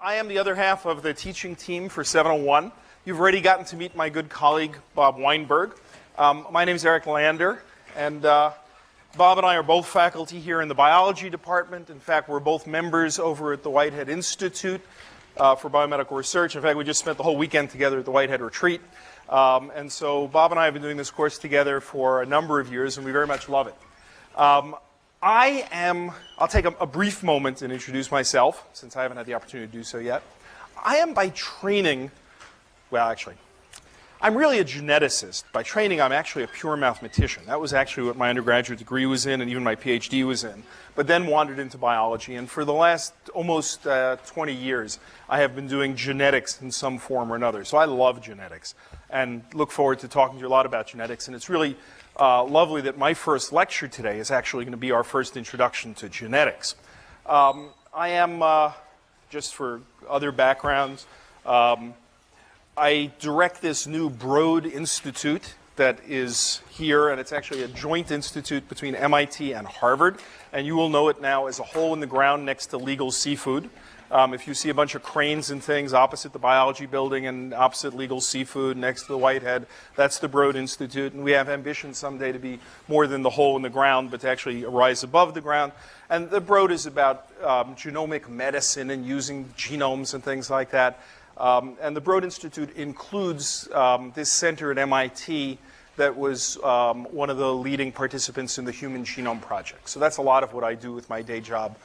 I am the other half of the teaching team for 701. You've already gotten to meet my good colleague, Bob Weinberg. My name is Eric Lander, and Bob and I are both faculty here in the biology department. In fact, we're both members over at the Whitehead Institute for Biomedical Research. In fact, we just spent the whole weekend together at the Whitehead Retreat. And so Bob and I have been doing this course together for a number of years, and we very much love it. I'll take a brief moment and introduce myself, since I haven't had the opportunity to do so yet. I am by training, well, actually, I'm really a geneticist. By training, I'm actually a pure mathematician. That was actually what my undergraduate degree was in, and even my PhD was in, but then wandered into biology. And for the last almost 20 years, I have been doing genetics in some form or another. So I love genetics and look forward to talking to you a lot about genetics. And it's really lovely that my first lecture today is actually going to be our first introduction to genetics. I am, just for other backgrounds, I direct this new Broad Institute that is here, and it's actually a joint institute between MIT and Harvard. And you will know it now as a hole in the ground next to Legal Seafood. If you see a bunch of cranes and things opposite the biology building and opposite Legal Seafood next to the Whitehead, that's the Broad Institute. And we have ambition someday to be more than the hole in the ground, but to actually rise above the ground. And the Broad is about genomic medicine and using genomes and things like that. And the Broad Institute includes this center at MIT that was one of the leading participants in the Human Genome Project. So that's a lot of what I do with my day job,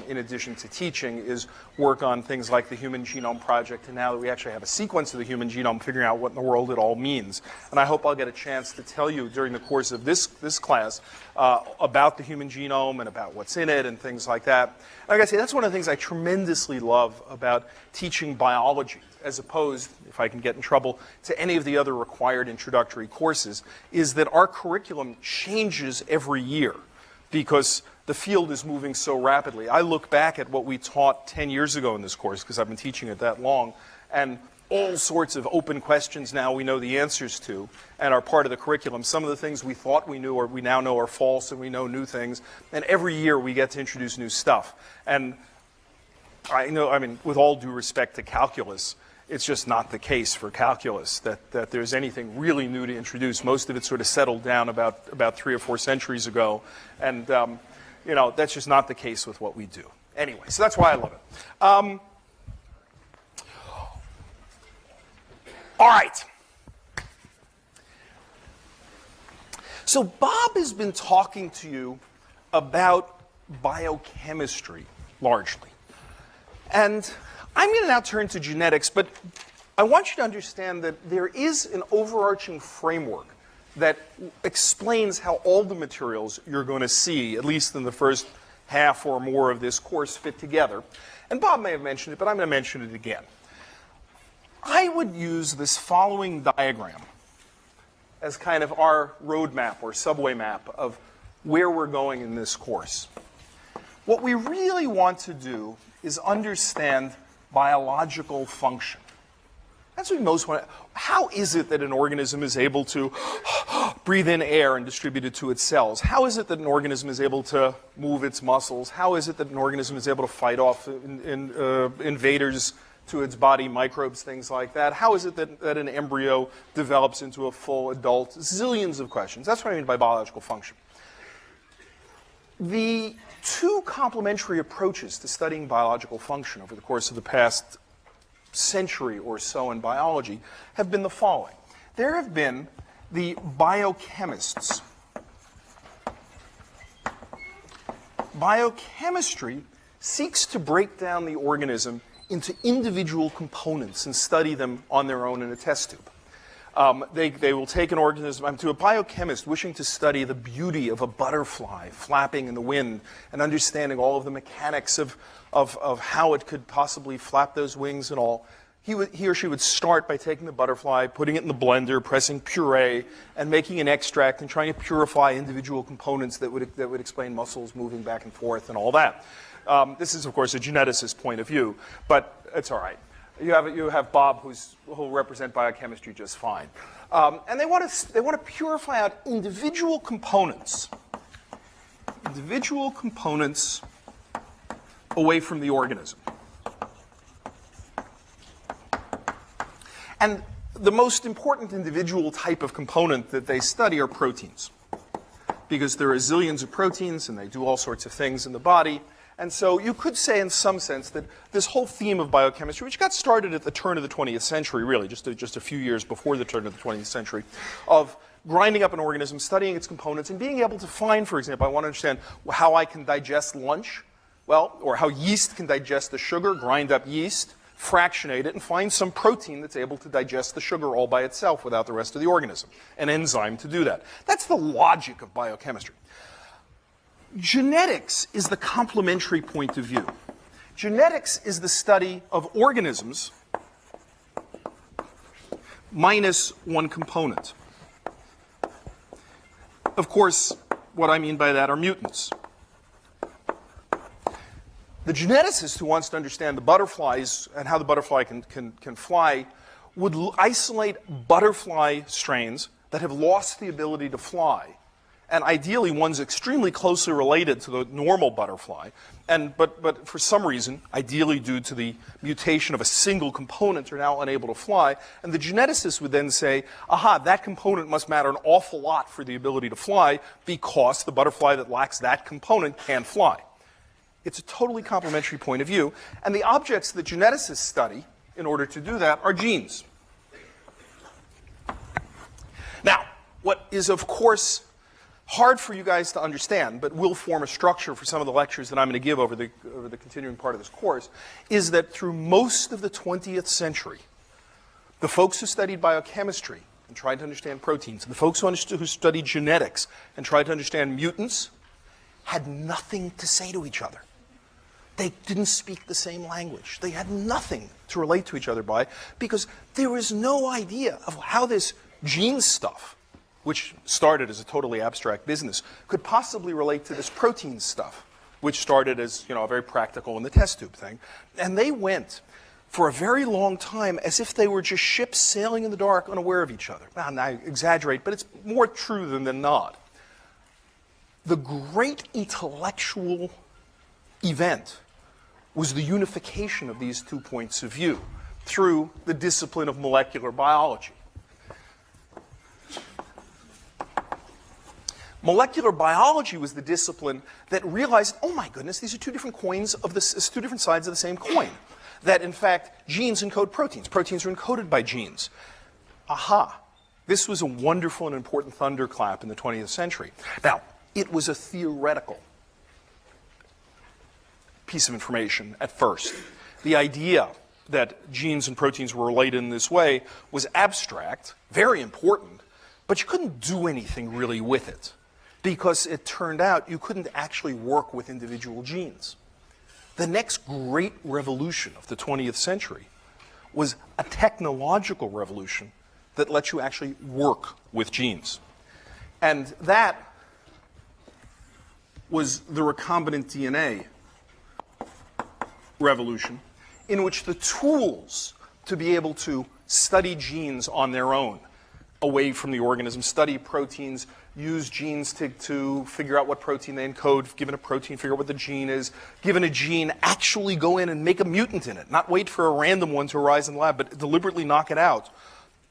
in addition to teaching, is work on things like the Human Genome Project. And now that we actually have a sequence of the human genome, figuring out what in the world it all means. And I hope I'll get a chance to tell you during the course of this class about the human genome and about what's in it and things like that. Like I say, that's one of the things I tremendously love about teaching biology, as opposed, if I can get in trouble, to any of the other required introductory courses, is that our curriculum changes every year because the field is moving so rapidly. I look back at what we taught 10 years ago in this course, because I've been teaching it that long, and all sorts of open questions now we know the answers to and are part of the curriculum. Some of the things we thought we knew or we now know are false, and we know new things. And every year we get to introduce new stuff. And I know, I mean, with all due respect to calculus, it's just not the case for calculus that there's anything really new to introduce. Most of it sort of settled down about 3 or 4 centuries ago. And you know, that's just not the case with what we do. Anyway, so that's why I love it. All right. So Bob has been talking to you about biochemistry, largely. And I'm going to now turn to genetics, but I want you to understand that there is an overarching framework that explains how all the materials you're going to see, at least in the first half or more of this course, fit together. And Bob may have mentioned it, but I'm going to mention it again. I would use this following diagram as kind of our roadmap or subway map of where we're going in this course. What we really want to do is understand biological function. That's what we most want. How is it that an organism is able to breathe in air and distribute it to its cells? How is it that an organism is able to move its muscles? How is it that an organism is able to fight off invaders to its body, microbes, things like that? How is it that an embryo develops into a full adult? Zillions of questions. That's what I mean by biological function. The two complementary approaches to studying biological function over the course of the past century or so in biology have been the following. There have been the biochemists. Biochemistry seeks to break down the organism into individual components and study them on their own in a test tube. They will take an organism, to a biochemist wishing to study the beauty of a butterfly flapping in the wind and understanding all of the mechanics of how it could possibly flap those wings and all. He or she would start by taking the butterfly, putting it in the blender, pressing puree, and making an extract and trying to purify individual components that would explain muscles moving back and forth and all that. This is, of course, a geneticist point of view, but it's all right. You have Bob, who'll represent biochemistry just fine, and they want to purify out individual components away from the organism. And the most important individual type of component that they study are proteins, because there are zillions of proteins and they do all sorts of things in the body. And so you could say in some sense that this whole theme of biochemistry, which got started at the turn of the 20th century, really, just a few years before the turn of the 20th century, of grinding up an organism, studying its components, and being able to find, for example, I want to understand how I can digest lunch, well, or how yeast can digest the sugar, grind up yeast, fractionate it, and find some protein that's able to digest the sugar all by itself without the rest of the organism, an enzyme to do that. That's the logic of biochemistry. Genetics is the complementary point of view. Genetics is the study of organisms minus one component. Of course, what I mean by that are mutants. The geneticist who wants to understand the butterflies and how the butterfly can fly would isolate butterfly strains that have lost the ability to fly. And ideally, one's extremely closely related to the normal butterfly. But for some reason, ideally due to the mutation of a single component, are now unable to fly. And the geneticist would then say, aha, that component must matter an awful lot for the ability to fly because the butterfly that lacks that component can't fly. It's a totally complementary point of view. And the objects that geneticists study in order to do that are genes. Now, what is, of course, hard for you guys to understand, but will form a structure for some of the lectures that I'm going to give over the continuing part of this course, is that through most of the 20th century, the folks who studied biochemistry and tried to understand proteins, and the folks who studied genetics and tried to understand mutants, had nothing to say to each other. They didn't speak the same language. They had nothing to relate to each other by, because there was no idea of how this gene stuff, which started as a totally abstract business, could possibly relate to this protein stuff, which started as, a very practical in the test tube thing. And they went for a very long time as if they were just ships sailing in the dark, unaware of each other. Now, I exaggerate, but it's more true than not. The great intellectual event was the unification of these two points of view through the discipline of molecular biology. Molecular biology was the discipline that realized, oh my goodness, these are two different two different sides of the same coin. That in fact, genes encode proteins. Proteins are encoded by genes. Aha. This was a wonderful and important thunderclap in the 20th century. Now, it was a theoretical piece of information at first. The idea that genes and proteins were related in this way was abstract, very important, but you couldn't do anything really with it, because it turned out you couldn't actually work with individual genes. The next great revolution of the 20th century was a technological revolution that lets you actually work with genes. And that was the recombinant DNA revolution, in which the tools to be able to study genes on their own, away from the organism, study proteins, use genes to figure out what protein they encode, given a protein, figure out what the gene is, given a gene, actually go in and make a mutant in it, not wait for a random one to arise in the lab, but deliberately knock it out.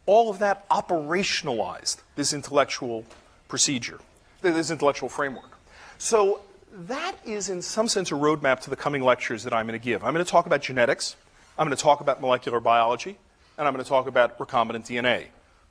All of that operationalized this intellectual procedure, this intellectual framework. So that is, in some sense, a roadmap to the coming lectures that I'm going to give. I'm going to talk about genetics, I'm going to talk about molecular biology, and I'm going to talk about recombinant DNA.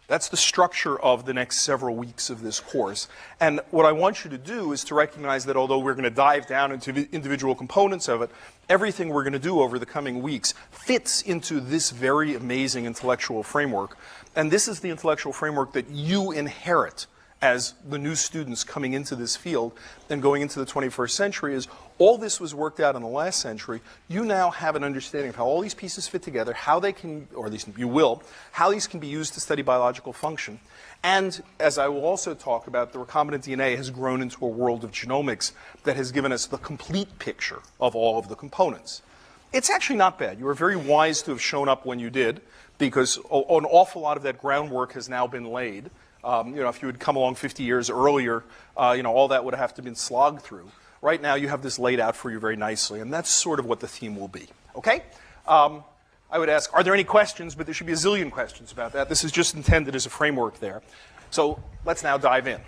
That's the structure of the next several weeks of this course. And what I want you to do is to recognize that although we're going to dive down into the individual components of it, everything we're going to do over the coming weeks fits into this very amazing intellectual framework. And this is the intellectual framework that you inherit as the new students coming into this field and going into the 21st century. Is all this was worked out in the last century. You now have an understanding of how all these pieces fit together, how they can, or at least you will, how these can be used to study biological function. And as I will also talk about, the recombinant DNA has grown into a world of genomics that has given us the complete picture of all of the components. It's actually not bad. You were very wise to have shown up when you did, because an awful lot of that groundwork has now been laid. If you had come along 50 years earlier, all that would have to been slogged through. Right now, you have this laid out for you very nicely, and that's sort of what the theme will be. Okay? I would ask, are there any questions? But there should be a zillion questions about that. This is just intended as a framework there. So let's now dive in.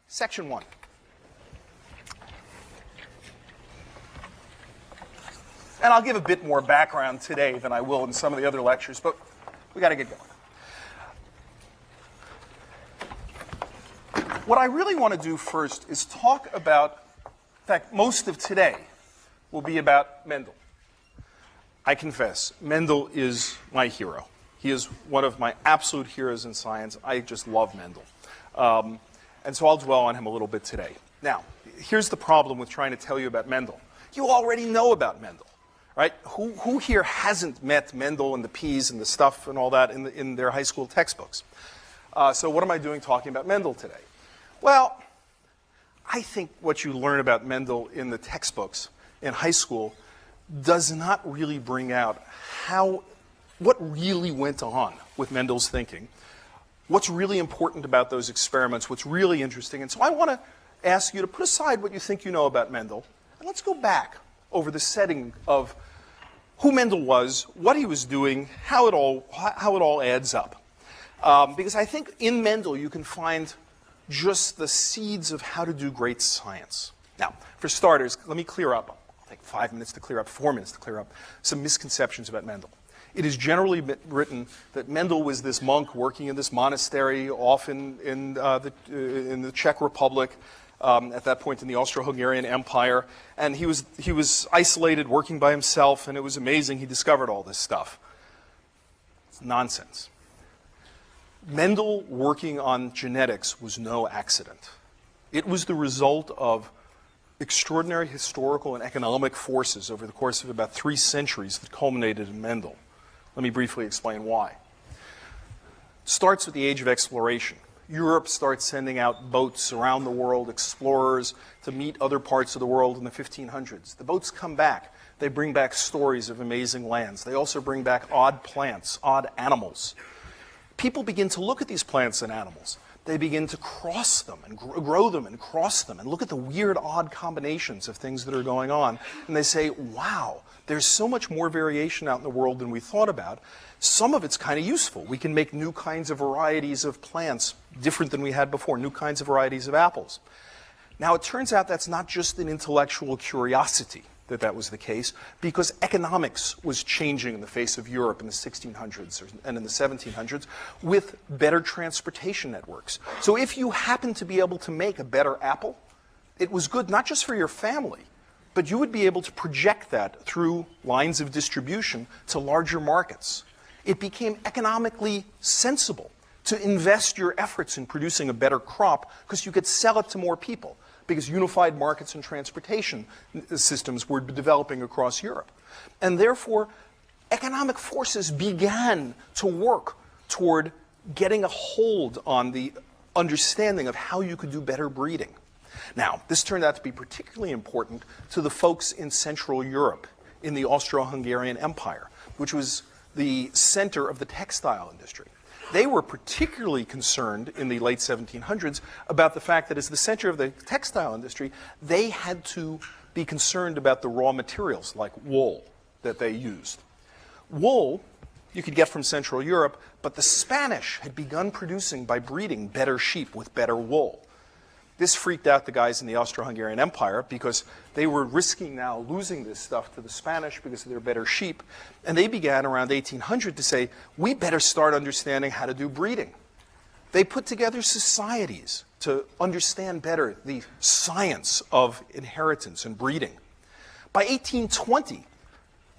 Section 1. And I'll give a bit more background today than I will in some of the other lectures, but we got to get going. What I really want to do first is talk about, in fact, most of today will be about Mendel. I confess, Mendel is my hero. He is one of my absolute heroes in science. I just love Mendel. And so I'll dwell on him a little bit today. Now, here's the problem with trying to tell you about Mendel. You already know about Mendel, right? Who here hasn't met Mendel and the peas and the stuff and all that in their high school textbooks? So what am I doing talking about Mendel today? Well, I think what you learn about Mendel in the textbooks in high school does not really bring out what really went on with Mendel's thinking, what's really important about those experiments, what's really interesting. And so I want to ask you to put aside what you think you know about Mendel, and let's go back over the setting of who Mendel was, what he was doing, how it all adds up. Because I think in Mendel you can find just the seeds of how to do great science. Now, for starters, let me clear up. I'll take 5 minutes to clear up, 4 minutes to clear up some misconceptions about Mendel. It is generally written that Mendel was this monk working in this monastery, often in the Czech Republic, at that point in the Austro-Hungarian Empire, and he was isolated, working by himself, and it was amazing. He discovered all this stuff. It's nonsense. Mendel working on genetics was no accident. It was the result of extraordinary historical and economic forces over the course of about 3 centuries that culminated in Mendel. Let me briefly explain why. It starts with the age of exploration. Europe starts sending out boats around the world, explorers, to meet other parts of the world in the 1500s. The boats come back. They bring back stories of amazing lands. They also bring back odd plants, odd animals. People begin to look at these plants and animals. They begin to cross them and grow them and cross them and look at the weird, odd combinations of things that are going on. And they say, wow, there's so much more variation out in the world than we thought about. Some of it's kind of useful. We can make new kinds of varieties of plants different than we had before, new kinds of varieties of apples. Now, it turns out that's not just an intellectual curiosity that was the case, because economics was changing in the face of Europe in the 1600s and in the 1700s with better transportation networks. So if you happen to be able to make a better apple, it was good not just for your family, but you would be able to project that through lines of distribution to larger markets. It became economically sensible to invest your efforts in producing a better crop because you could sell it to more people, because unified markets and transportation systems were developing across Europe. And therefore, economic forces began to work toward getting a hold on the understanding of how you could do better breeding. Now, this turned out to be particularly important to the folks in Central Europe, in the Austro-Hungarian Empire, which was the center of the textile industry. They were particularly concerned in the late 1700s about the fact that as the center of the textile industry, they had to be concerned about the raw materials like wool that they used. Wool you could get from Central Europe, but the Spanish had begun producing by breeding better sheep with better wool. This freaked out the guys in the Austro-Hungarian Empire because they were risking now losing this stuff to the Spanish because of their better sheep. And they began around 1800 to say, we better start understanding how to do breeding. They put together societies to understand better the science of inheritance and breeding. By 1820,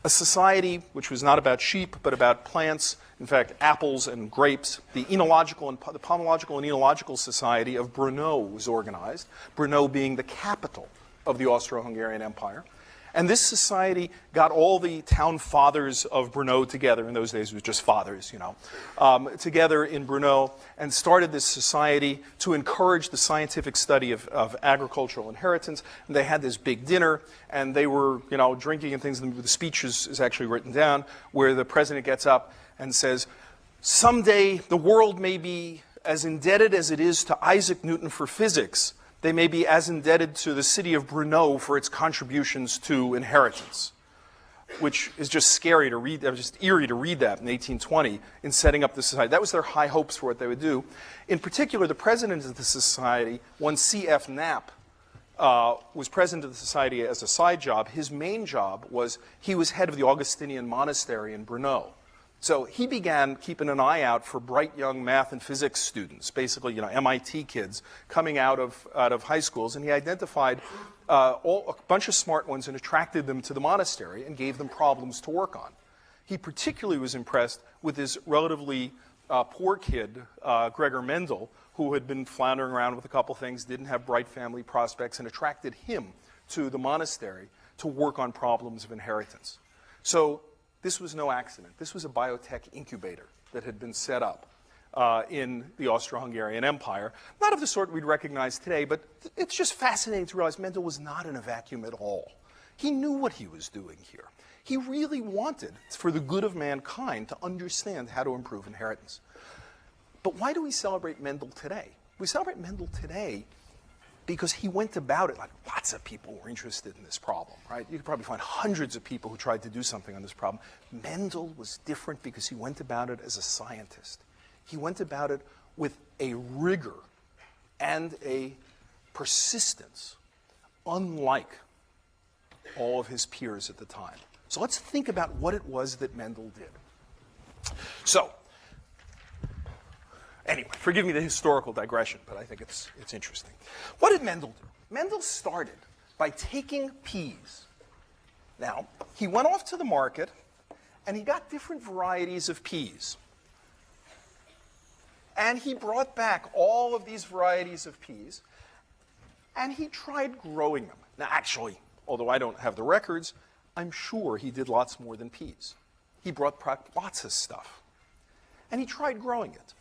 a society which was not about sheep but about plants, in fact, apples and grapes, the Pomological and Enological Society of Brno was organized, Brno being the capital of the Austro-Hungarian Empire. And this society got all the town fathers of Brno together. In those days, it was just fathers, you know, together in Brno and started this society to encourage the scientific study of agricultural inheritance. And they had this big dinner, and they were, you know, drinking and things. And the speech is actually written down where the president gets up and says, someday the world may be as indebted as it is to Isaac Newton for physics. They may be as indebted to the city of Brno for its contributions to inheritance. which is just scary to read, just eerie to read that in 1820 in setting up the society. That was their high hopes for what they would do. In particular, the president of the society, one C.F. Knapp, was president of the society as a side job. His main job was he was head of the Augustinian monastery in Brno. So he began keeping an eye out for bright young math and physics students, basically, MIT kids coming out of high schools, and he identified a bunch of smart ones and attracted them to the monastery and gave them problems to work on. He particularly was impressed with this relatively poor kid, Gregor Mendel, who had been floundering around with a couple things, didn't have bright family prospects, and attracted him to the monastery to work on problems of inheritance. So this was no accident. This was a biotech incubator that had been set up in the Austro-Hungarian Empire. Not of the sort we'd recognize today, but it's just fascinating to realize Mendel was not in a vacuum at all. He knew what he was doing here. He really wanted, for the good of mankind, to understand how to improve inheritance. But why do we celebrate Mendel today? We celebrate Mendel today because he went about it like lots of people were interested in this problem, right? You could probably find hundreds of people who tried to do something on this problem. Mendel was different because he went about it as a scientist. He went about it with a rigor and a persistence unlike all of his peers at the time. So let's think about what it was that Mendel did. So, anyway, forgive me the historical digression, but I think it's interesting. What did Mendel do? Mendel started by taking peas. Now, he went off to the market, and he got different varieties of peas. And he brought back all of these varieties of peas, and he tried growing them. Now, actually, although I don't have the records, I'm sure he did lots more than peas. He brought back lots of stuff. And he tried growing it.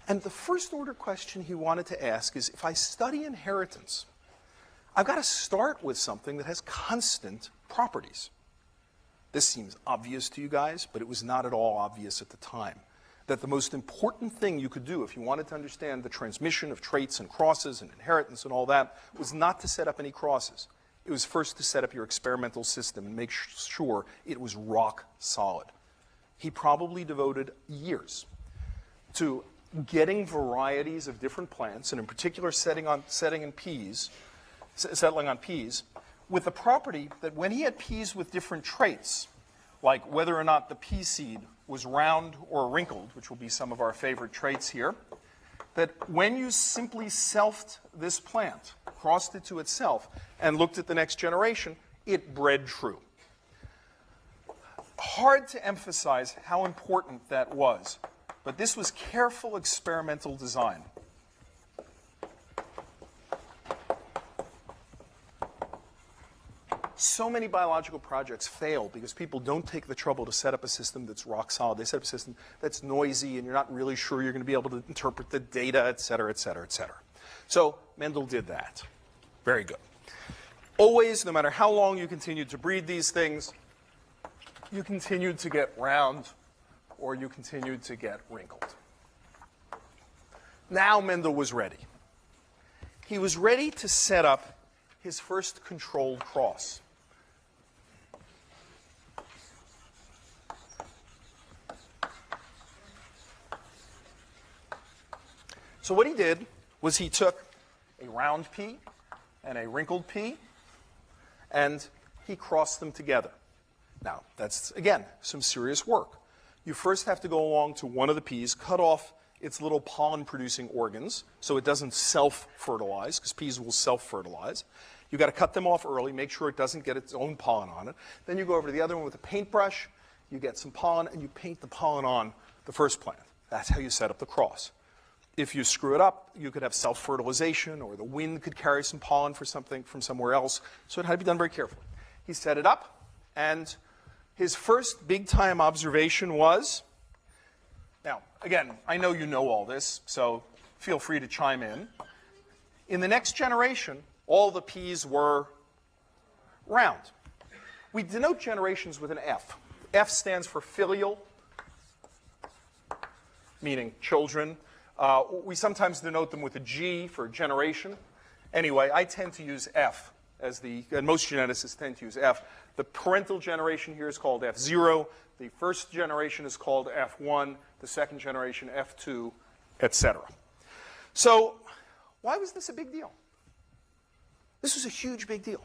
And the first order question he wanted to ask is, if I study inheritance, I've got to start with something that has constant properties. This seems obvious to you guys, but it was not at all obvious at the time. That the most important thing you could do if you wanted to understand the transmission of traits and crosses and inheritance and all that was not to set up any crosses. It was first to set up your experimental system and make sure it was rock solid. He probably devoted years to getting varieties of different plants, and in particular settling on peas, with the property that when he had peas with different traits, like whether or not the pea seed was round or wrinkled, which will be some of our favorite traits here, that when you simply selfed this plant, crossed it to itself, and looked at the next generation, it bred true. Hard to emphasize how important that was, but this was careful experimental design. So many biological projects fail because people don't take the trouble to set up a system that's rock solid. They set up a system that's noisy, and you're not really sure you're going to be able to interpret the data, et cetera, et cetera, et cetera. So Mendel did that. Very good. Always, no matter how long you continued to breed these things, you continued to get round or you continued to get wrinkled. Now Mendel was ready. He was ready to set up his first controlled cross. So what he did was he took a round pea and a wrinkled pea, and he crossed them together. Now, that's, again, some serious work. You first have to go along to one of the peas, cut off its little pollen-producing organs so it doesn't self-fertilize, because peas will self-fertilize. You've got to cut them off early, make sure it doesn't get its own pollen on it. Then you go over to the other one with a paintbrush, you get some pollen, and you paint the pollen on the first plant. That's how you set up the cross. If you screw it up, you could have self-fertilization, or the wind could carry some pollen for something from somewhere else. So it had to be done very carefully. He set it up, and his first big-time observation was, now, again, I know you know all this, so feel free to chime in. In the next generation, all the peas were round. We denote generations with an F. F stands for filial, meaning children. We sometimes denote them with a G for generation. Anyway, I tend to use F and most geneticists tend to use F. The parental generation here is called F0. The first generation is called F1. The second generation, F2, etc. So why was this a big deal? This was a huge big deal.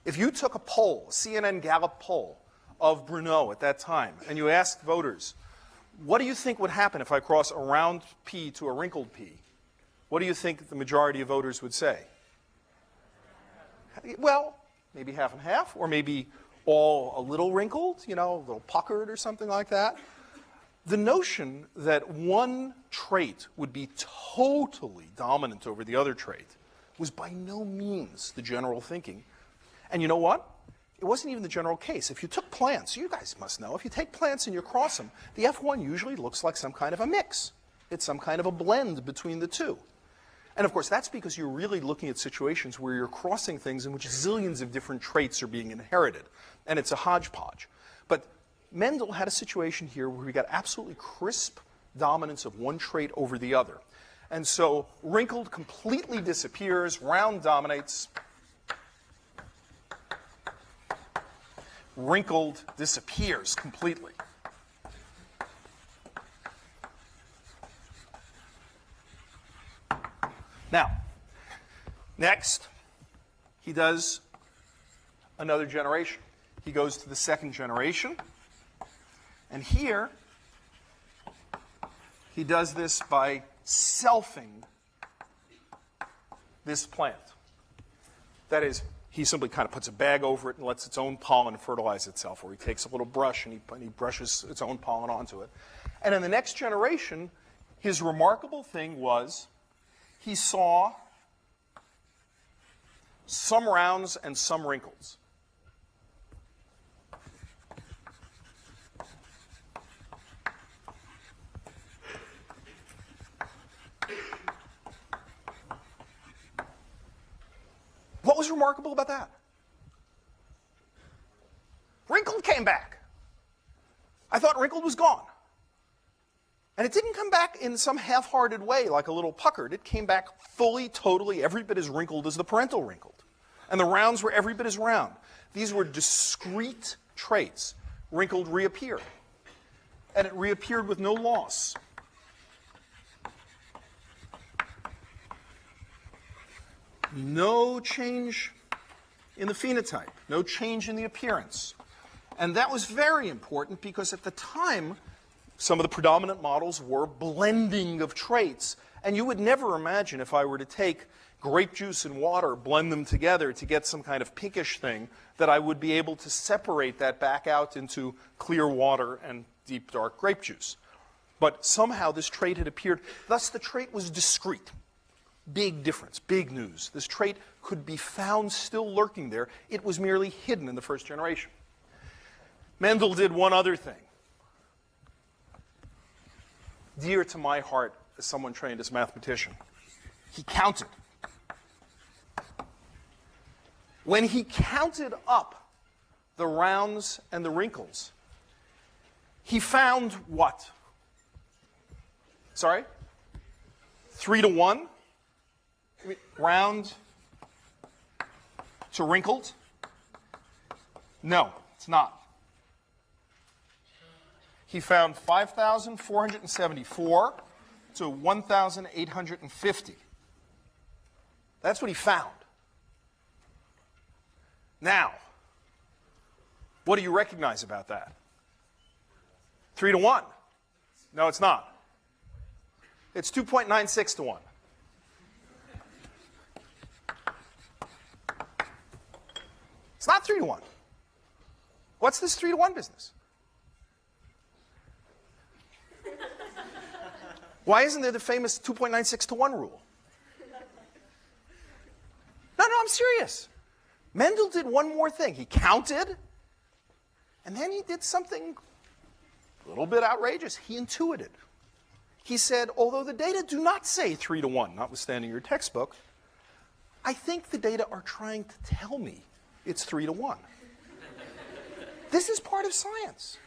If you took a poll, a CNN Gallup poll of Bruneau at that time, and you asked voters, what do you think would happen if I cross a round P to a wrinkled P? What do you think the majority of voters would say? Well, maybe half and half, or maybe all a little wrinkled, a little puckered or something like that. The notion that one trait would be totally dominant over the other trait was by no means the general thinking. And you know what? It wasn't even the general case. If you took plants, you guys must know, if you take plants and you cross them, the F1 usually looks like some kind of a mix. It's some kind of a blend between the two. And of course, that's because you're really looking at situations where you're crossing things in which zillions of different traits are being inherited. And it's a hodgepodge. But Mendel had a situation here where we got absolutely crisp dominance of one trait over the other. And so wrinkled completely disappears, round dominates. Wrinkled disappears completely. Now, next, he does another generation. He goes to the second generation. And here, he does this by selfing this plant. That is, he simply kind of puts a bag over it and lets its own pollen fertilize itself, or he takes a little brush and he brushes its own pollen onto it. And in the next generation, his remarkable thing was he saw some rounds and some wrinkles. What was remarkable about that? Wrinkled came back. I thought wrinkled was gone. And it didn't come back in some half-hearted way like a little puckered. It came back fully, totally, every bit as wrinkled as the parental wrinkled. And the rounds were every bit as round. These were discrete traits. Wrinkled reappeared. And it reappeared with no loss. No change in the phenotype, no change in the appearance. And that was very important because at the time, some of the predominant models were blending of traits. And you would never imagine if I were to take grape juice and water, blend them together to get some kind of pinkish thing, that I would be able to separate that back out into clear water and deep dark grape juice. But somehow this trait had appeared. Thus the trait was discrete. Big difference, big news. This trait could be found still lurking there. It was merely hidden in the first generation. Mendel did one other thing. Dear to my heart as someone trained as a mathematician. He counted. When he counted up the rounds and the wrinkles, he found what? Sorry? 3 to 1? Round to wrinkled? No, it's not. He found 5,474 to 1,850. That's what he found. Now, what do you recognize about that? 3 to 1. No, it's not. It's 2.96 to 1. It's not 3 to 1. What's this 3 to 1 business? Why isn't there the famous 2.96 to 1 rule? No, I'm serious. Mendel did one more thing. He counted, and then he did something a little bit outrageous. He intuited. He said, although the data do not say 3 to 1, notwithstanding your textbook, I think the data are trying to tell me it's 3 to 1. This is part of science.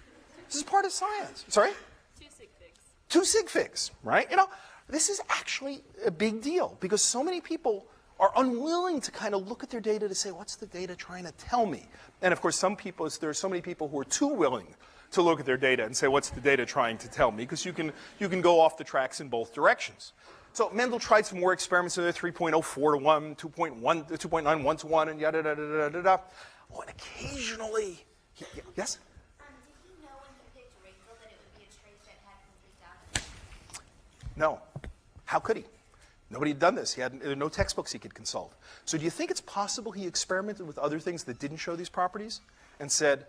This is part of science. Sorry? 2 sig figs. 2 sig figs, right? You know, this is actually a big deal because so many people are unwilling to kind of look at their data to say, what's the data trying to tell me? And of course, some people, there are so many people who are too willing to look at their data and say, what's the data trying to tell me? Because you can go off the tracks in both directions. So Mendel tried some more experiments in there, 3.04 to 1, 2.1, 2.9, 1 to 1, and yada, da, da, da, da, da. Oh, and occasionally, yes? Did he know when he picked wrinkle that it would be a trait that had complete dominance? No. How could he? Nobody had done this. There were no textbooks he could consult. So do you think it's possible he experimented with other things that didn't show these properties and said,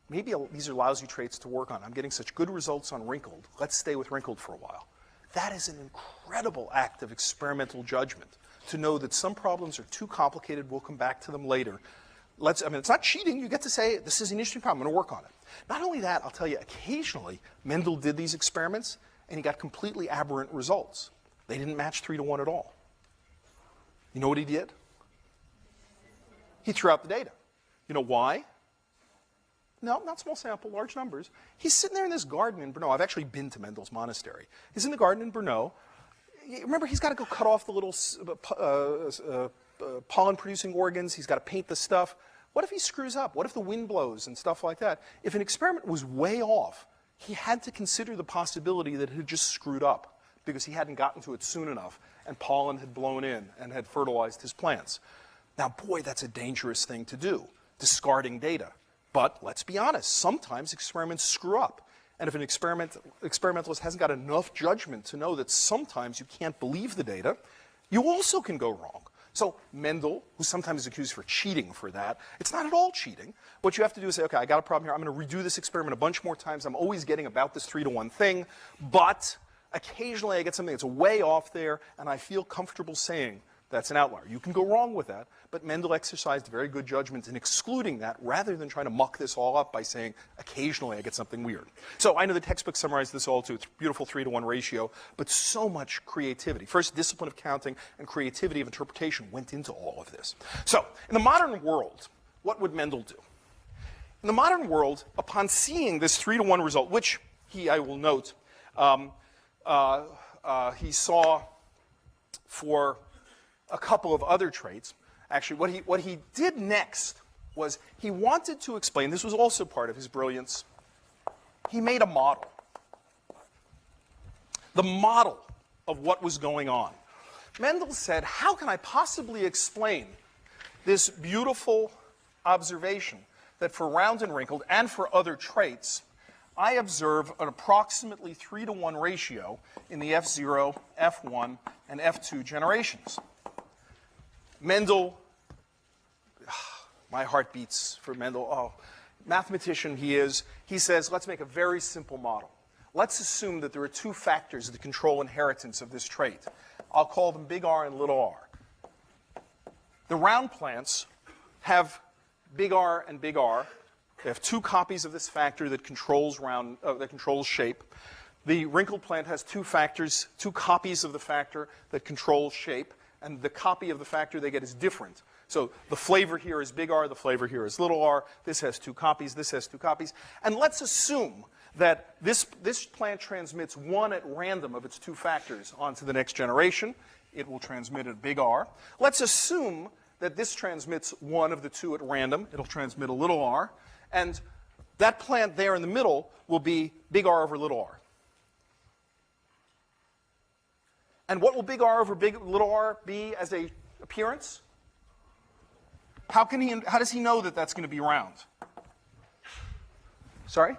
maybe these are lousy traits to work on. I'm getting such good results on wrinkled. Let's stay with wrinkled for a while. That is an incredible act of experimental judgment, to know that some problems are too complicated. We'll come back to them later. It's not cheating. You get to say, this is an interesting problem. I'm going to work on it. Not only that, I'll tell you, occasionally, Mendel did these experiments, and he got completely aberrant results. They didn't match 3 to 1 at all. You know what he did? He threw out the data. You know why? No, not small sample, large numbers. He's sitting there in this garden in Brno. I've actually been to Mendel's monastery. He's in the garden in Brno. Remember, he's got to go cut off the little pollen-producing organs. He's got to paint the stuff. What if he screws up? What if the wind blows and stuff like that? If an experiment was way off, he had to consider the possibility that it had just screwed up because he hadn't gotten to it soon enough and pollen had blown in and had fertilized his plants. Now, boy, that's a dangerous thing to do, discarding data. But let's be honest, sometimes experiments screw up. And if an experimentalist hasn't got enough judgment to know that sometimes you can't believe the data, you also can go wrong. So Mendel, who sometimes is accused for cheating for that, it's not at all cheating. What you have to do is say, okay, I got a problem here. I'm going to redo this experiment a bunch more times. I'm always getting about this 3 to 1 thing. But occasionally I get something that's way off there, and I feel comfortable saying that's an outlier. You can go wrong with that, but Mendel exercised very good judgment in excluding that rather than trying to muck this all up by saying, occasionally I get something weird. So I know the textbook summarized this all too. It's a beautiful 3 to 1 ratio, but so much creativity. First, discipline of counting and creativity of interpretation went into all of this. So in the modern world, what would Mendel do? In the modern world, upon seeing this 3 to 1 result, which I will note, he saw for a couple of other traits. Actually, what he did next was he wanted to explain, this was also part of his brilliance, he made a model. The model of what was going on. Mendel said, how can I possibly explain this beautiful observation that for round and wrinkled and for other traits, I observe an approximately 3 to 1 ratio in the F0, F1, and F2 generations. Mendel, my heart beats for Mendel. Oh, mathematician he is. He says, let's make a very simple model. Let's assume that there are 2 factors that control inheritance of this trait. I'll call them big R and little r. The round plants have big R and big R. They have 2 copies of this factor that controls shape. The wrinkled plant has 2 factors, 2 copies of the factor that controls shape. And the copy of the factor they get is different. So the flavor here is big R, the flavor here is little r. This has 2 copies, this has 2 copies. And let's assume that this plant transmits 1 at random of its 2 factors onto the next generation. It will transmit a big R. Let's assume that this transmits 1 of the 2 at random. It'll transmit a little r. And that plant there in the middle will be big R over little r. And what will big R over little r be as a appearance? How does he know that that's going to be round? Sorry?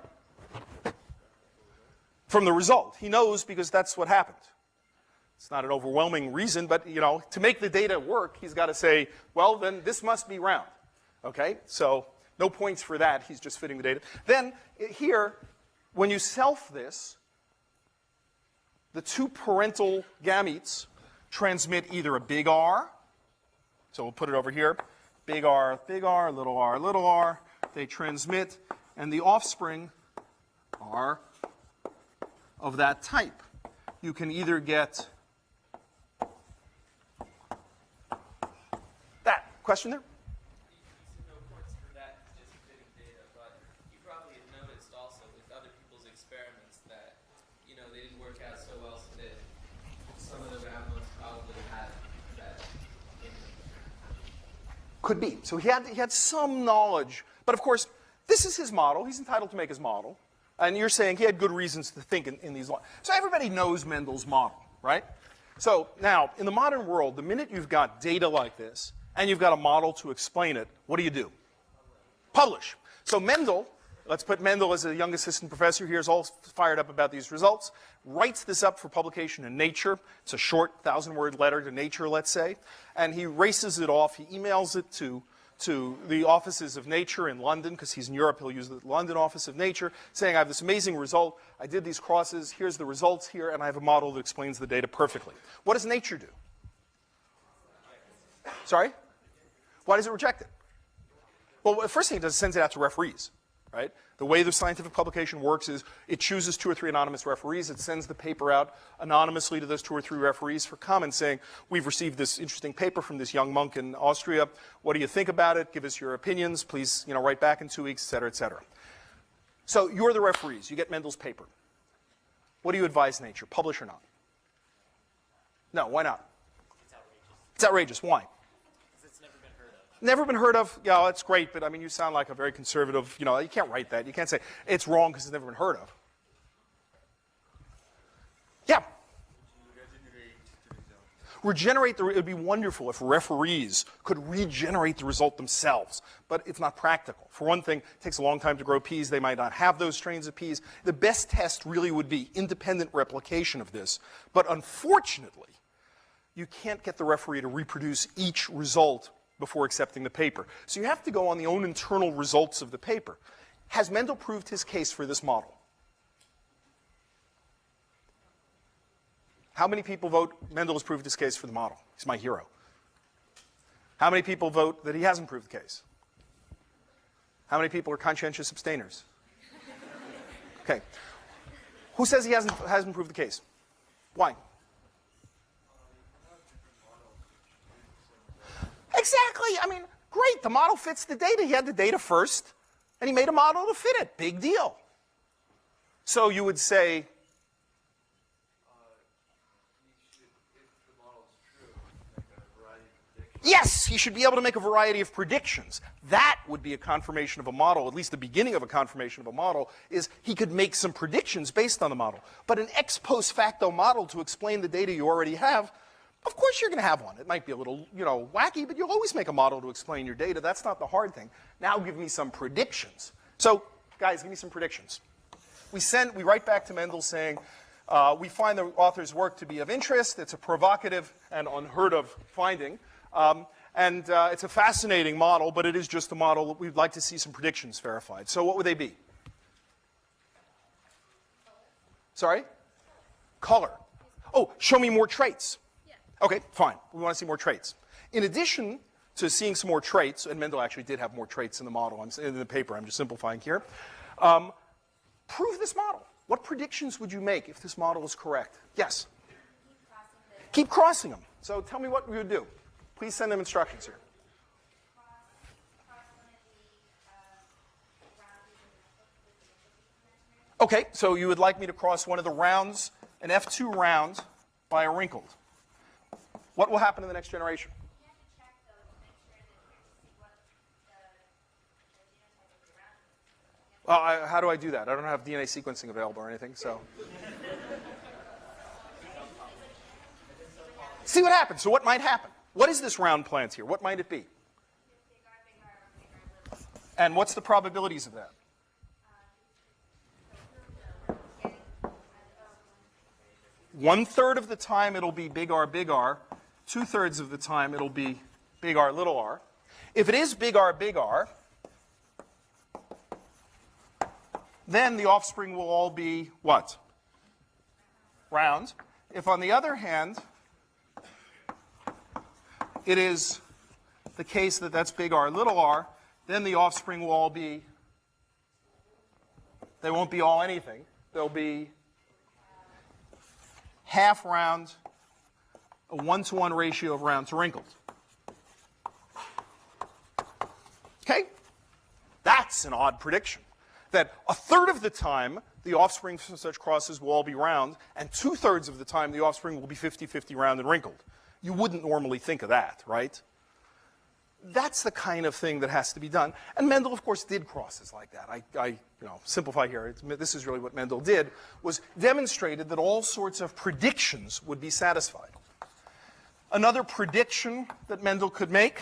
From the result. He knows because that's what happened. It's not an overwhelming reason, but to make the data work, he's got to say, well, then this must be round. Okay? So no points for that. He's just fitting the data. Then here, when you self this, the 2 parental gametes transmit either a big R, so we'll put it over here, big R, little r, they transmit, and the offspring are of that type. You can either get that. Question there? No points for that, just fitting data, but you probably have noticed also with other people's experiments that they didn't work out so well, so that some of the round ones probably had that in them. Could be. So he had some knowledge. But of course, this is his model. He's entitled to make his model. And you're saying he had good reasons to think in these lines. So everybody knows Mendel's model, right? So now, in the modern world, the minute you've got data like this, and you've got a model to explain it, what do? Publish. So Mendel, let's put Mendel as a young assistant professor here, is all fired up about these results, writes this up for publication in Nature. It's a short 1,000-word letter to Nature, let's say. And he races it off. He emails it to the offices of Nature in London, because he's in Europe, he'll use the London office of Nature, saying, I have this amazing result, I did these crosses, here's the results here, and I have a model that explains the data perfectly. What does Nature do? Sorry? Why does it reject it? Well, the first thing it does is sends it out to referees, right? The way the scientific publication works is it chooses 2 or 3 anonymous referees. It sends the paper out anonymously to those 2 or 3 referees for comment, saying, we've received this interesting paper from this young monk in Austria. What do you think about it? Give us your opinions. Please, write back in 2 weeks, et cetera, et cetera. So you're the referees. You get Mendels Paper. What do you advise Nature? Publish or not? No, why not? It's outrageous. It's outrageous. Why? Because it's never been heard of. Never been heard of? Yeah, that's great, but I mean, you sound like a very conservative, you can't write that. You can't say it's wrong because it's never been heard of. Yeah. Regenerate it would be wonderful if referees could regenerate the result themselves, but it's not practical. For one thing, it takes a long time to grow peas. They might not have those strains of peas. The best test really would be independent replication of this, but unfortunately, you can't get the referee to reproduce each result before accepting the paper. So you have to go on the own internal results of the paper. Has Mendel proved his case for this model? How many people vote Mendel has proved his case for the model? He's my hero. How many people vote that he hasn't proved the case? How many people are conscientious abstainers? Okay. Who says he hasn't proved the case? Why? Exactly. I mean, great. The model fits the data. He had the data first, and he made a model to fit it. Big deal. So you would say, yes, he should be able to make a variety of predictions. That would be a confirmation of a model, at least the beginning of a confirmation of a model, is he could make some predictions based on the model. But an ex post facto model to explain the data you already have, of course you're going to have one. It might be a little, wacky, but you'll always make a model to explain your data. That's not the hard thing. Now give me some predictions. So, guys, give me some predictions. We write back to Mendel saying, we find the author's work to be of interest. It's a provocative and unheard of finding. It's a fascinating model, but it is just a model. We'd like to see some predictions verified. So what would they be? Sorry? Color. Oh, show me more traits. Yeah. Okay, fine. We want to see more traits. In addition to seeing some more traits, and Mendel actually did have more traits in the model, in the paper, I'm just simplifying here, prove this model. What predictions would you make if this model is correct? Yes? Keep crossing them. So tell me what you would do. Please send them instructions here. Okay, so you would like me to cross one of the rounds, an F2 round, by a wrinkled. What will happen in the next generation? You have to check, though, to make sure that what the genotype of the round is. How do I do that? I don't have DNA sequencing available or anything, so. See what happens. So what might happen? What is this round plant here? What might it be? And what's the probabilities of that? 1/3 of the time it'll be big R, big R. 2/3 of the time it'll be big R, little r. If it is big R, then the offspring will all be what? Round. If on the other hand, it is the case that that's big R, little r, then the offspring will all be, they won't be all anything. They'll be half round, a 1-to-1 ratio of round to wrinkled. Okay? That's an odd prediction. That 1/3 of the time, the offspring from such crosses will all be round, and 2/3 of the time, the offspring will be 50-50 round and wrinkled. You wouldn't normally think of that, right? that's the kind of thing that has to be done. And Mendel, of course, did crosses like that. I simplify here. This is really what Mendel did, was demonstrated that all sorts of predictions would be satisfied. Another prediction that Mendel could make,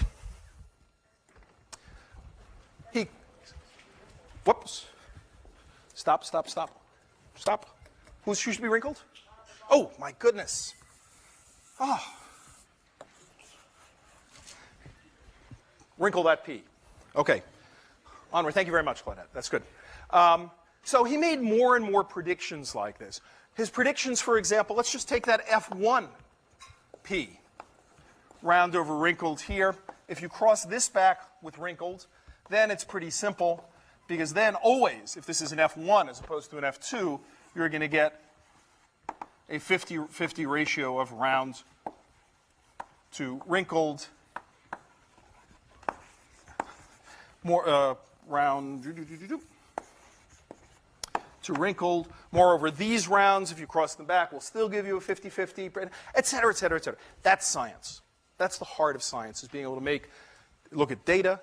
whoops. Stop. Whose shoe should be wrinkled? Oh, my goodness. Oh. Wrinkle that P. Okay. Onward. Thank you very much, Claudette. That's good. So he made more and more predictions like this. His predictions, for example, let's just take that F1 P. Round over wrinkled here. If you cross this back with wrinkled, then it's pretty simple, because then always, if this is an F1 as opposed to an F2, you're going to get a 50-50 ratio of round to wrinkled, more round to wrinkled. Moreover, these rounds, if you cross them back, will still give you a 50-50, et cetera, et cetera, et cetera. That's science. That's the heart of science, is being able to look at data,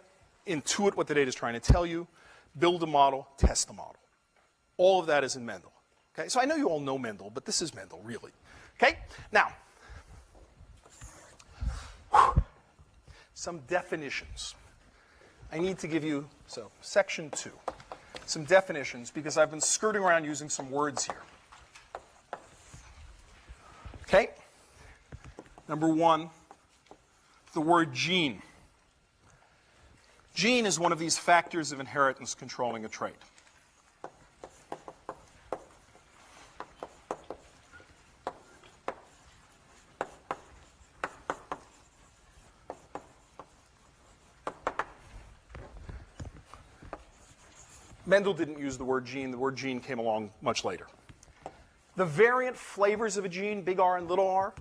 intuit what the data is trying to tell you, build a model, test the model. All of that is in Mendel. Okay? So I know you all know Mendel, but this is Mendel, really. Okay? Now, some definitions. I need to give you, so section 2, some definitions, because I've been skirting around using some words here. Okay? Number 1, the word gene. Gene is one of these factors of inheritance controlling a trait. Mendel didn't use the word gene. The word gene came along much later. The variant flavors of a gene, big R and little r,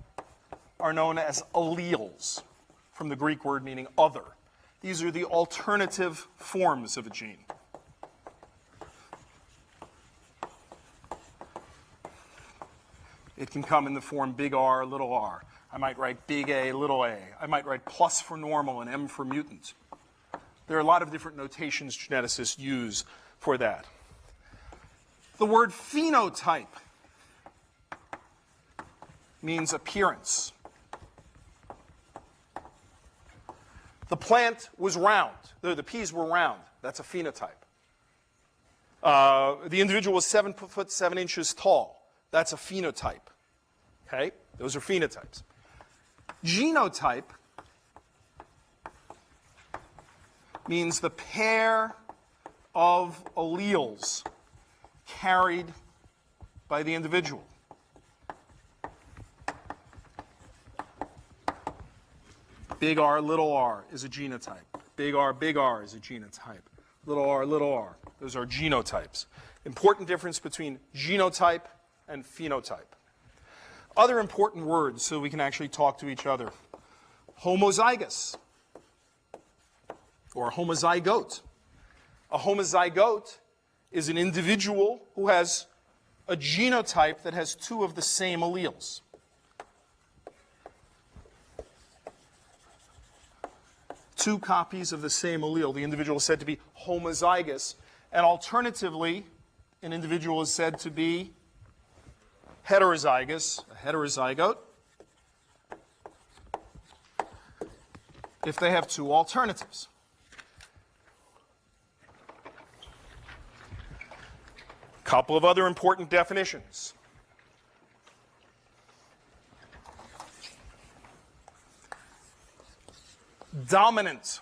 are known as alleles, from the Greek word meaning other. These are the alternative forms of a gene. It can come in the form big R, little r. I might write big A, little a. I might write plus for normal and M for mutant. There are a lot of different notations geneticists use for that. The word phenotype means appearance. The plant was round. The peas were round. That's a phenotype. The individual was 7 foot 7 inches tall. That's a phenotype. Okay? Those are phenotypes. Genotype means the pair of alleles carried by the individual. Big R, little r is a genotype. Big R is a genotype. Little r. Those are genotypes. Important difference between genotype and phenotype. Other important words so we can actually talk to each other. Homozygous or homozygote. A homozygote is an individual who has a genotype that has 2 of the same alleles. Two copies of the same allele. The individual is said to be homozygous. And alternatively, an individual is said to be heterozygous, a heterozygote, if they have 2 alternatives. A couple of other important definitions. Dominant.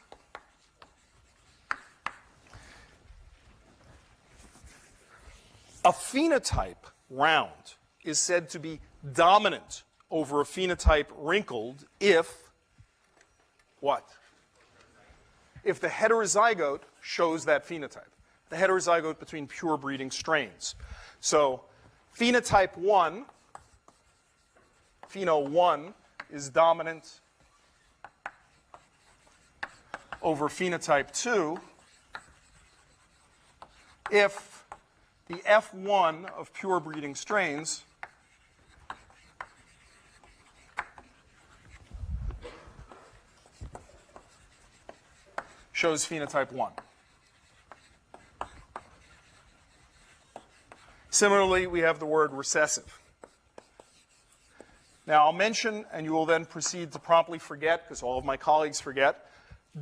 A phenotype, round, is said to be dominant over a phenotype, wrinkled, if what? If the heterozygote shows that phenotype. The heterozygote between pure breeding strains. So phenotype 1, pheno 1, is dominant over phenotype 2 if the F1 of pure breeding strains shows phenotype 1. Similarly, we have the word recessive. Now, I'll mention, and you will then proceed to promptly forget, because all of my colleagues forget,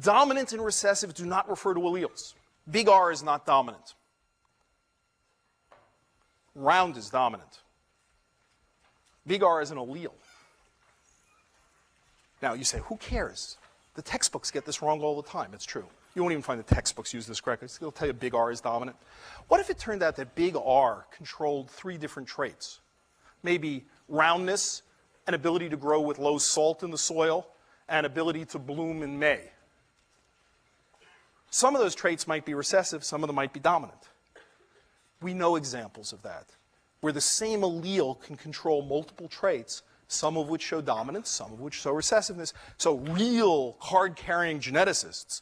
dominant and recessive do not refer to alleles. Big R is not dominant. Round is dominant. Big R is an allele. Now, you say, who cares? The textbooks get this wrong all the time. It's true. You won't even find the textbooks use this correctly. They'll tell you big R is dominant. What if it turned out that big R controlled 3 different traits? Maybe roundness, an ability to grow with low salt in the soil, and ability to bloom in May. Some of those traits might be recessive, some of them might be dominant. We know examples of that, where the same allele can control multiple traits, some of which show dominance, some of which show recessiveness. So real card-carrying geneticists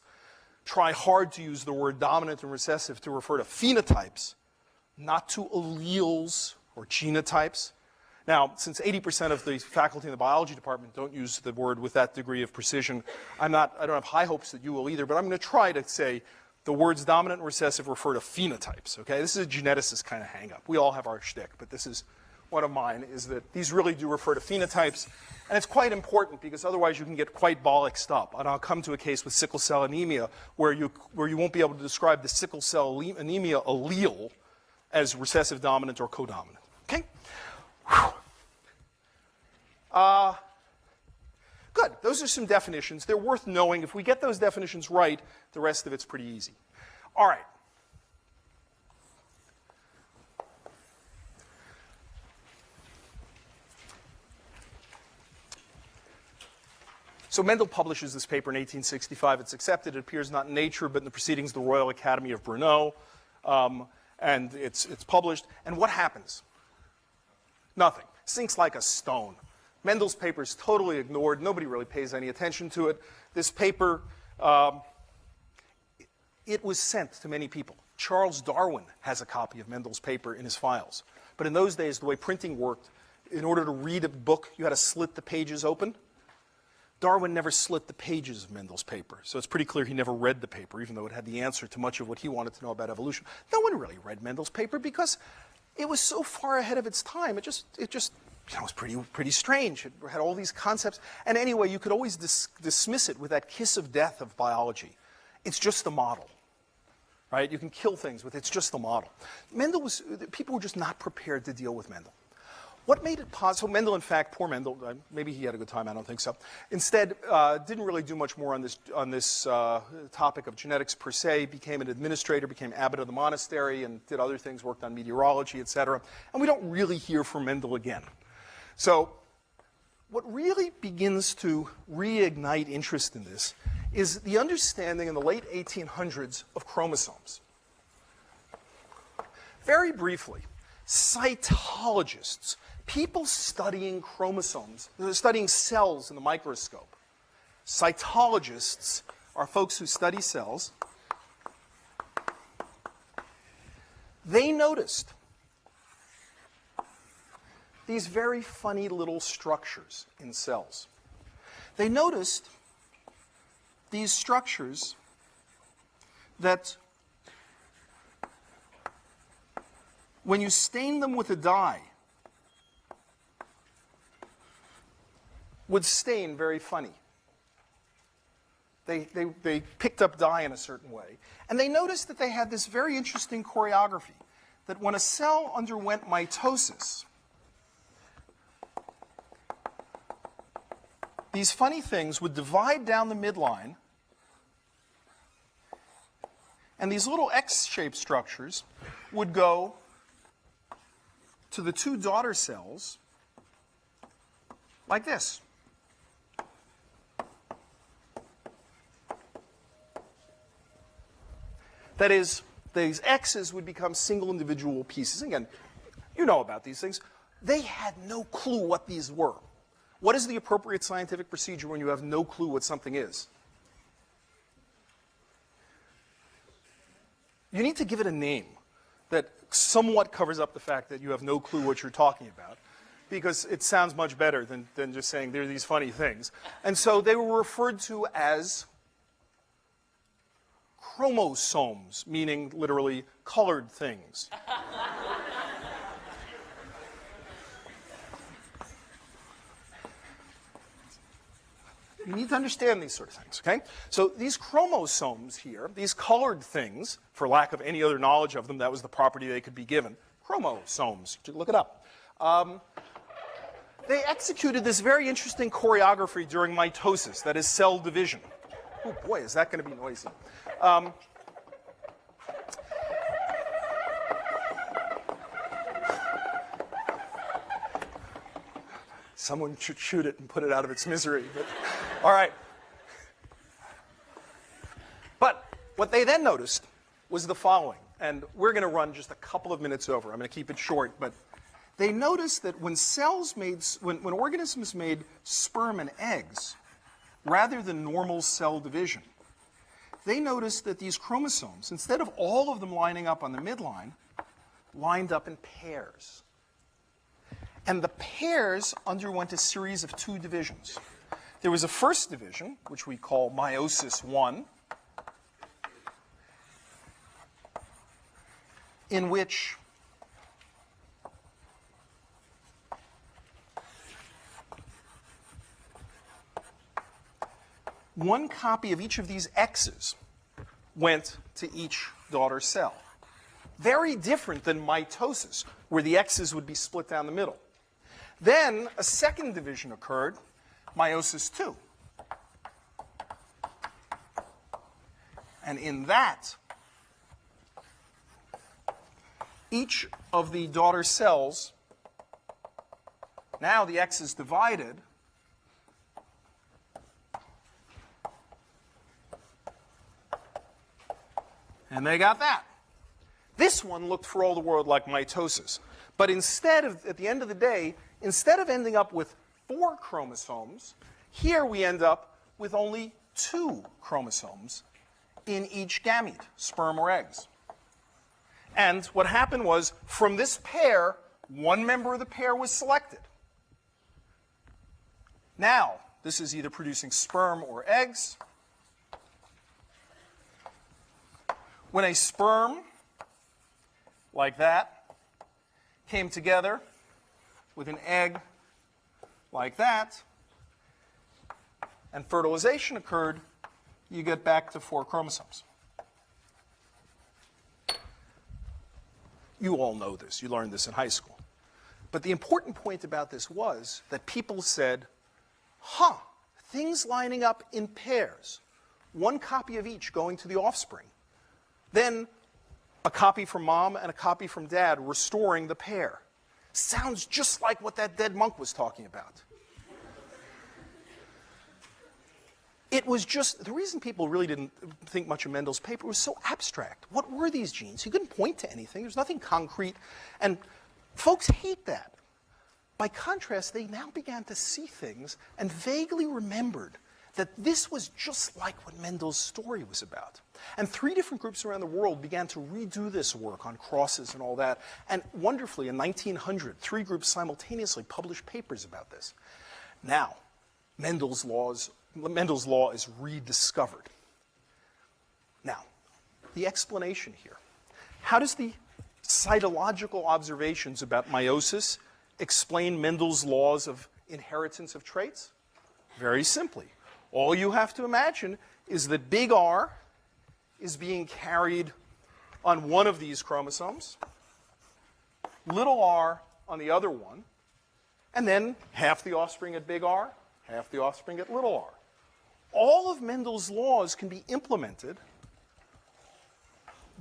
try hard to use the word dominant and recessive to refer to phenotypes, not to alleles or genotypes. Now, since 80% of the faculty in the biology department don't use the word with that degree of precision, I don't have high hopes that you will either, but I'm going to try to say the words dominant and recessive refer to phenotypes, okay? This is a geneticist kind of hang-up. We all have our shtick, but this is one of mine, is that these really do refer to phenotypes. And it's quite important because otherwise you can get quite bollocksed up. And I'll come to a case with sickle cell anemia where you won't be able to describe the sickle cell anemia allele as recessive dominant or codominant. Okay? Good. Those are some definitions. They're worth knowing. If we get those definitions right, the rest of it's pretty easy. All right. So Mendel publishes this paper in 1865. It's accepted. It appears not in Nature, but in the Proceedings of the Royal Academy of Brno. And it's published. And what happens? Nothing. Sinks like a stone. Mendel's paper is totally ignored. Nobody really pays any attention to it. This paper, it was sent to many people. Charles Darwin has a copy of Mendel's paper in his files. But in those days, the way printing worked, in order to read a book, you had to slit the pages open. Darwin never slit the pages of Mendel's paper, so it's pretty clear he never read the paper, even though it had the answer to much of what he wanted to know about evolution. No one really read Mendel's paper because it was so far ahead of its time. It just was pretty strange. It had all these concepts, and anyway, you could always dismiss it with that kiss of death of biology. It's just the model, right? You can kill things with it's just the model. People were just not prepared to deal with Mendel. What made it possible? So Mendel, in fact, poor Mendel, maybe he had a good time, I don't think so. Instead, didn't really do much more on this topic of genetics per se, became an administrator, became abbot of the monastery, and did other things, worked on meteorology, etc. And we don't really hear from Mendel again. So what really begins to reignite interest in this is the understanding in the late 1800s of chromosomes. Very briefly, cytologists, people studying chromosomes, studying cells in the microscope. Cytologists are folks who study cells. They noticed these very funny little structures in cells. They noticed these structures that when you stain them with a dye, would stain very funny. They picked up dye in a certain way. And they noticed that they had this very interesting choreography, that when a cell underwent mitosis, these funny things would divide down the midline, and these little X-shaped structures would go to the two daughter cells like this. That is, these X's would become single individual pieces. Again, you know about these things. They had no clue what these were. What is the appropriate scientific procedure when you have no clue what something is? You need to give it a name that somewhat covers up the fact that you have no clue what you're talking about, because it sounds much better than just saying there are these funny things. And so they were referred to as chromosomes, meaning literally colored things. You need to understand these sort of things, okay? So these chromosomes here, these colored things, for lack of any other knowledge of them, that was the property they could be given. Chromosomes, look it up. They executed this very interesting choreography during mitosis, that is cell division. Oh boy, is that going to be noisy. Someone should shoot it and put it out of its misery. But, all right. But what they then noticed was the following. And we're going to run just a couple of minutes over. I'm going to keep it short. But they noticed that when when organisms made sperm and eggs, rather than normal cell division, they noticed that these chromosomes, instead of all of them lining up on the midline, lined up in pairs. And the pairs underwent a series of two divisions. There was a first division, which we call Meiosis 1, in which one copy of each of these X's went to each daughter cell. Very different than mitosis, where the X's would be split down the middle. Then a second division occurred, Meiosis 2. And in that, each of the daughter cells, now the X is divided, and they got that. This one looked for all the world like mitosis. But instead of, at the end of the day, instead of ending up with 4 chromosomes, here we end up with only 2 chromosomes in each gamete, sperm or eggs. And what happened was, from this pair, one member of the pair was selected. Now, this is either producing sperm or eggs. When a sperm, like that, came together with an egg like that, and fertilization occurred, you get back to 4 chromosomes. You all know this. You learned this in high school. But the important point about this was that people said, huh, things lining up in pairs, one copy of each going to the offspring, then a copy from mom and a copy from dad restoring the pair. Sounds just like what that dead monk was talking about. It was just, the reason people really didn't think much of Mendels' paper was so abstract. What were these genes? He couldn't point to anything. There's nothing concrete. And folks hate that. By contrast, they now began to see things and vaguely remembered that this was just like what Mendel's story was about. And 3 different groups around the world began to redo this work on crosses and all that. And wonderfully, in 1900, 3 groups simultaneously published papers about this. Now, Mendels Law is rediscovered. Now, the explanation here. How does the cytological observations about meiosis explain Mendels' laws of inheritance of traits? Very simply. All you have to imagine is that big R is being carried on one of these chromosomes, little r on the other one, and then half the offspring at big R, half the offspring at little r. All of Mendel's laws can be implemented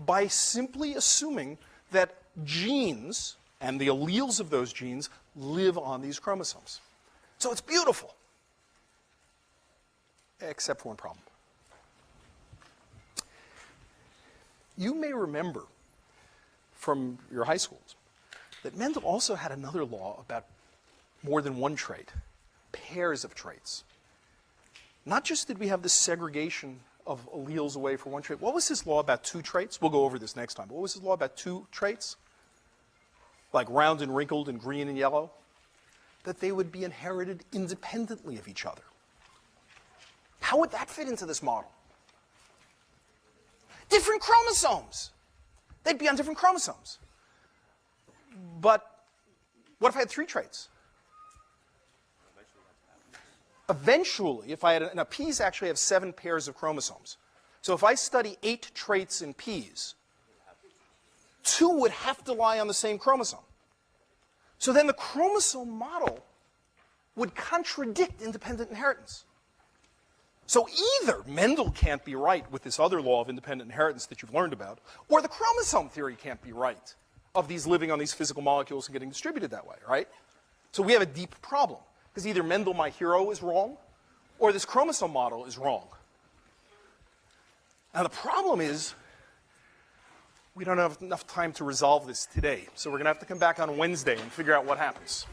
by simply assuming that genes and the alleles of those genes live on these chromosomes. So it's beautiful, except for one problem. You may remember from your high schools that Mendel also had another law about more than one trait, pairs of traits. Not just did we have this segregation of alleles away for one trait. What was his law about 2 traits? We'll go over this next time. What was his law about 2 traits? Like round and wrinkled and green and yellow? That they would be inherited independently of each other. How would that fit into this model? different chromosomes. They'd be on different chromosomes. But what if I had 3 traits? Eventually, if I had, now peas actually have 7 pairs of chromosomes. So if I study 8 traits in peas, 2 would have to lie on the same chromosome. So then the chromosome model would contradict independent inheritance. So either Mendel can't be right with this other law of independent inheritance that you've learned about, or the chromosome theory can't be right of these living on these physical molecules and getting distributed that way, right? So we have a deep problem, because either Mendel, my hero, is wrong, or this chromosome model is wrong. Now the problem is, we don't have enough time to resolve this today, so we're going to have to come back on Wednesday and figure out what happens.